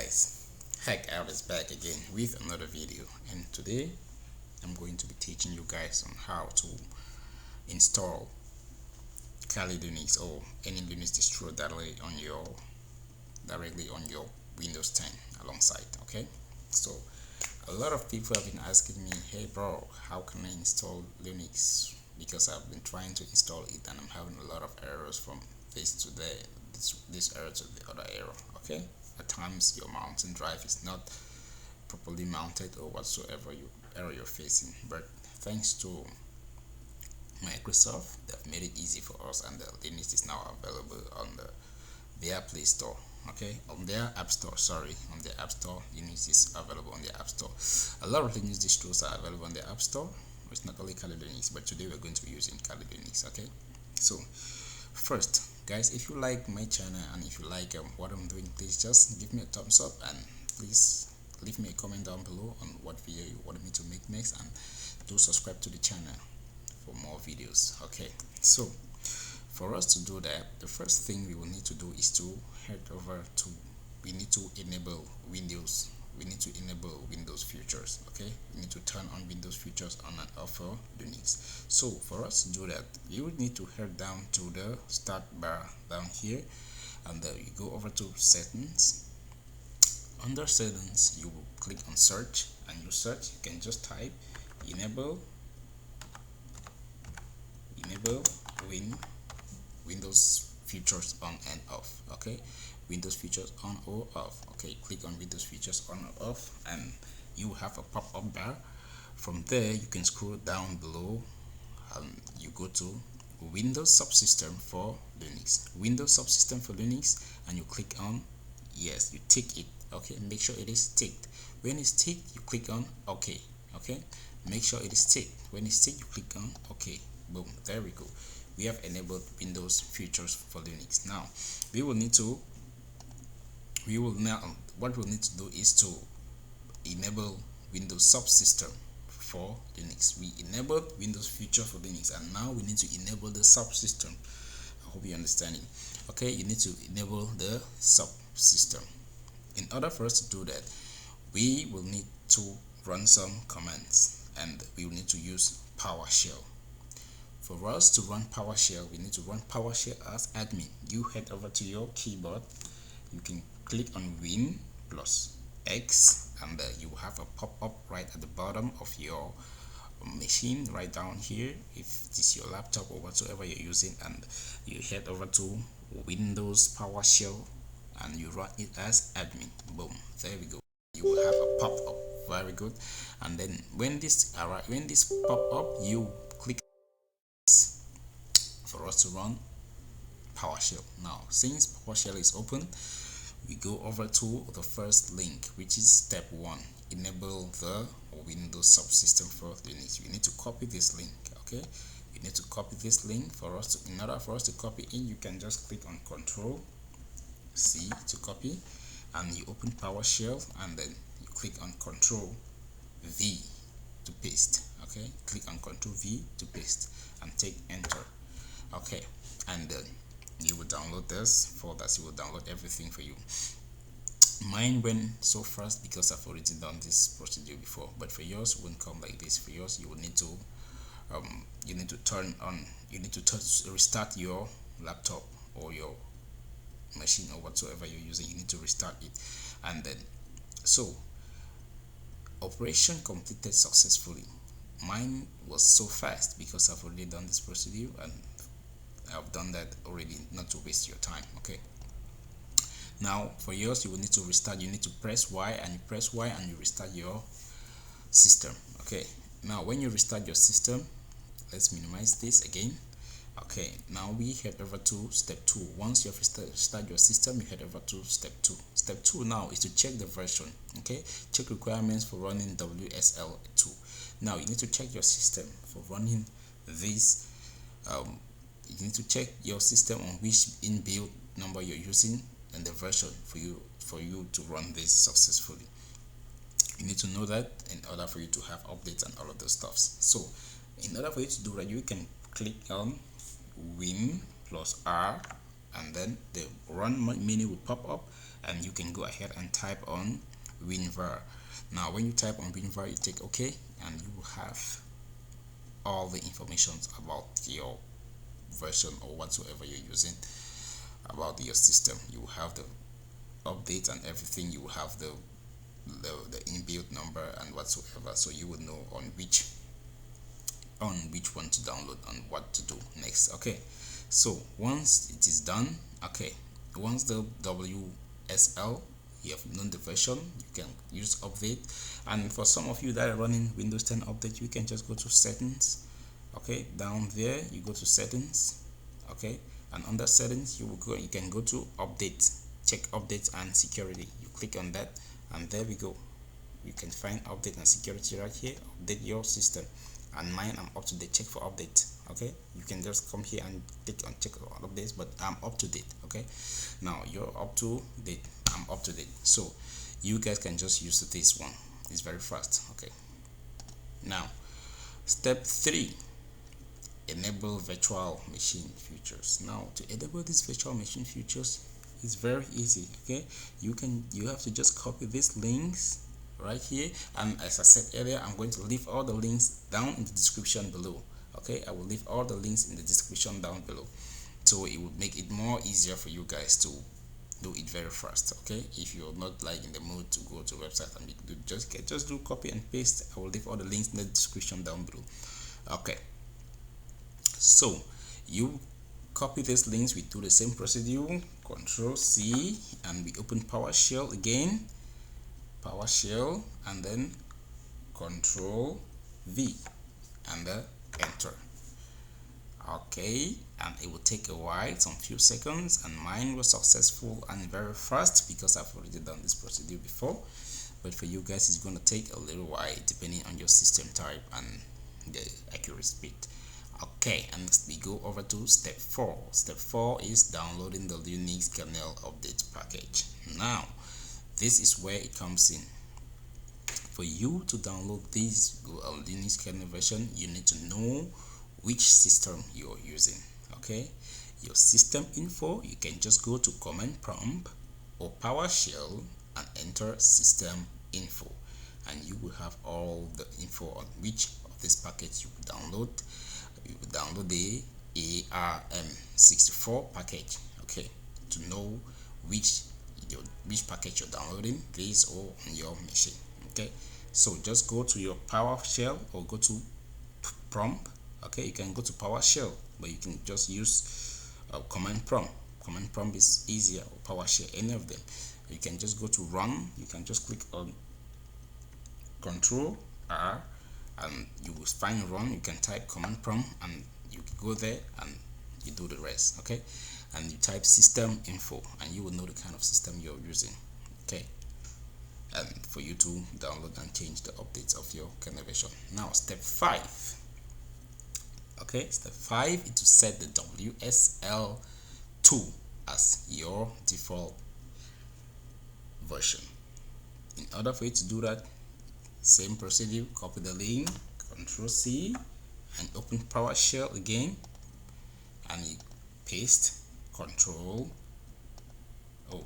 guys, Hack Out is back again with another video, and today I'm going to be teaching you guys on how to install Kali Linux or any Linux distro directly on your Windows 10 alongside. Okay, so a lot of people have been asking me, hey bro, how can I install Linux, because I've been trying to install it and I'm having a lot of errors from this to this error to the other error. Okay, at times your mountain drive is not properly mounted or whatsoever error you're facing, but thanks to Microsoft, they've made it easy for us, and the Linux is now available on their Play Store. Okay, on their App Store. Sorry, on their App Store, Linux is available on their App Store. A lot of Linux distros are available on the App Store. It's not only Kali Linux, but today we're going to be using Kali Linux. Okay, so first, guys, if you like my channel and if you like what I'm doing, please just give me a thumbs up and please leave me a comment down below on what video you want me to make next, and do subscribe to the channel for more videos. Okay, so for us to do that, the first thing we will need to do is to head over to, we need to enable Windows features. Okay, we need to turn on Windows features on and off for Linux. So for us to do that, you would need to head down to the start bar down here, and you go over to settings. Under settings, you will click on search, and you search, you can just type enable Windows features on and off. Okay, Windows features on or off. Okay, click on Windows features on or off, and you have a pop-up bar. From there, you can scroll down below and you go to Windows Subsystem for Linux. Windows Subsystem for Linux, and you click on yes, you tick it. Okay, make sure it is ticked. When it's ticked, you click on OK. Okay, make sure it is ticked. When it's ticked, you click on OK. Boom, there we go. We have enabled Windows features for Linux. Now what we'll need to do is to enable Windows Subsystem for Linux. We enabled Windows feature for Linux, and now we need to enable the subsystem. I hope you're understanding. Okay, you need to enable the subsystem. In order for us to do that, we will need to run some commands, and we will need to use PowerShell. For us to run PowerShell, we need to run PowerShell as admin. You head over to your keyboard, you can click on Win plus X, and you have a pop-up right at the bottom of your machine, right down here, if it is your laptop or whatsoever you're using, and you head over to Windows PowerShell and you run it as admin. Boom, there we go. You will have a pop-up. Very good. And then when this pop up, you click for us to run PowerShell. Now, since PowerShell is open, we go over to the first link, which is step 1, enable the Windows subsystem for Linux. You need to copy this link. Okay, you need to copy this link. For us to, in order for us to copy in, you can just click on Control C to copy, and you open PowerShell, and then you click on Control V to paste. Okay, click on Control V to paste and take enter. Okay, and then you will download this folder. You will download everything for you. Mine went so fast because I've already done this procedure before, but for yours it won't come like this. For yours, you will need to restart your laptop or your machine or whatsoever you're using. You need to restart it, and then so operation completed successfully. Mine was so fast because I've already done this procedure, and I've done that already, not to waste your time. Okay, now for yours, you will need to restart. You need to press Y, and you press Y and you restart your system. Okay, now when you restart your system, let's minimize this again. Okay, now we head over to step 2. Once you have restarted your system, you head over to step 2. Step 2 now is to check the version. Okay, check requirements for running WSL 2. Now you need to check your system for running this. You need to check your system on which inbuilt number you're using and the version for you to run this successfully. You need to know that in order for you to have updates and all of those stuffs. So in order for you to do that, you can click on Win plus R, and then the run menu will pop up, and you can go ahead and type on WinVar. Now when you type on WinVar, you take OK, and you will have all the information about your version or whatsoever you're using about your system. You will have the updates and everything. You will have the inbuilt number and whatsoever, so you will know on which one to download and what to do next. Okay, so once it is done, okay, once the WSL, you have known the version, you can use update. And for some of you that are running Windows 10 update, you can just go to settings. Okay, down there you go to settings. Okay, and under settings you can go to update, check updates and security. You click on that, and there we go. You can find update and security right here. Update your system, and mine, I'm up to date. Check for update. Okay, you can just come here and click on check for updates, but I'm up to date. Okay, now you're up to date, I'm up to date, so you guys can just use this one. It's very fast. Okay, now step 3, enable virtual machine features. Now to enable these virtual machine features, it's very easy. Okay, you have to just copy these links right here, and as I said earlier, I'm going to leave all the links down in the description below. Okay, I will leave all the links in the description down below, so it will make it more easier for you guys to do it very fast. Okay, if you're not like in the mood to go to a website and just do copy and paste. I will leave all the links in the description down below. Okay, so you copy these links, we do the same procedure, Control C, and we open PowerShell again, PowerShell, and then Control V and enter. Okay, and it will take a while, some few seconds, and mine was successful and very fast because I've already done this procedure before. But for you guys, it's going to take a little while depending on your system type and the accurate speed. Okay, and next we go over to step 4. Step 4 is downloading the Linux kernel update package. Now this is where it comes in. For you to download this Linux kernel version, you need to know which system you're using. Okay, your system info, you can just go to command prompt or PowerShell and enter system info, and you will have all the info on which of this package you will download. You will download the ARM64 package. Okay, to know which package you're downloading, this or on your machine. Okay, so just go to your PowerShell or go to prompt. Okay, you can go to PowerShell, but you can just use command prompt. Command prompt is easier, or PowerShell, any of them. You can just go to run. You can just click on Control R and you will find run. You can type command prompt and you go there and you do the rest. Okay, and you type system info and you will know the kind of system you're using. Okay, and for you to download and change the updates of your kernel version. Now step 5. Okay, step 5 is to set the WSL2 as your default version. In order for you to do that, same procedure, copy the link, Control C, and open PowerShell again, and you paste Control. You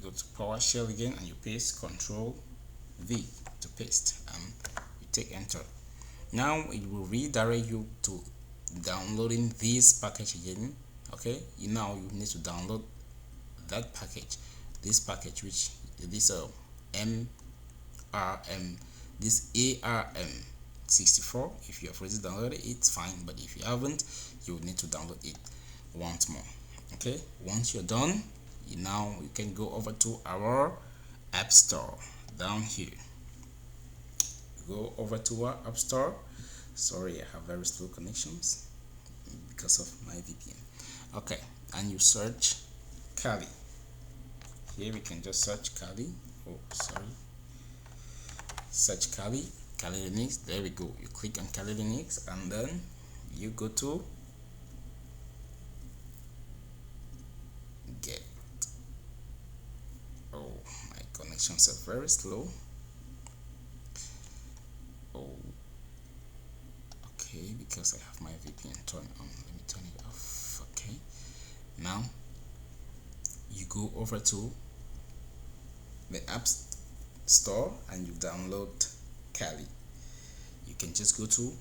go to PowerShell again and you paste Control V to paste, and you take enter. Now it will redirect you to downloading this package again. Okay, now you need to download that package, this package, which this ARM64. If you have already downloaded it, it's fine, but if you haven't, you will need to download it once more. Okay, once you're done, you can go over to our App Store down here. Go over to our App Store. Sorry, I have very slow connections because of my VPN. Okay, and you search Kali. Here we can just search Kali. Search Kali Linux. There we go. You click on Kali Linux and then you go to get. Oh, my connections are very slow. Okay, because I have my VPN turned on. Let me turn it off. Okay, now you go over to the App Store and you download Kali. You can just go to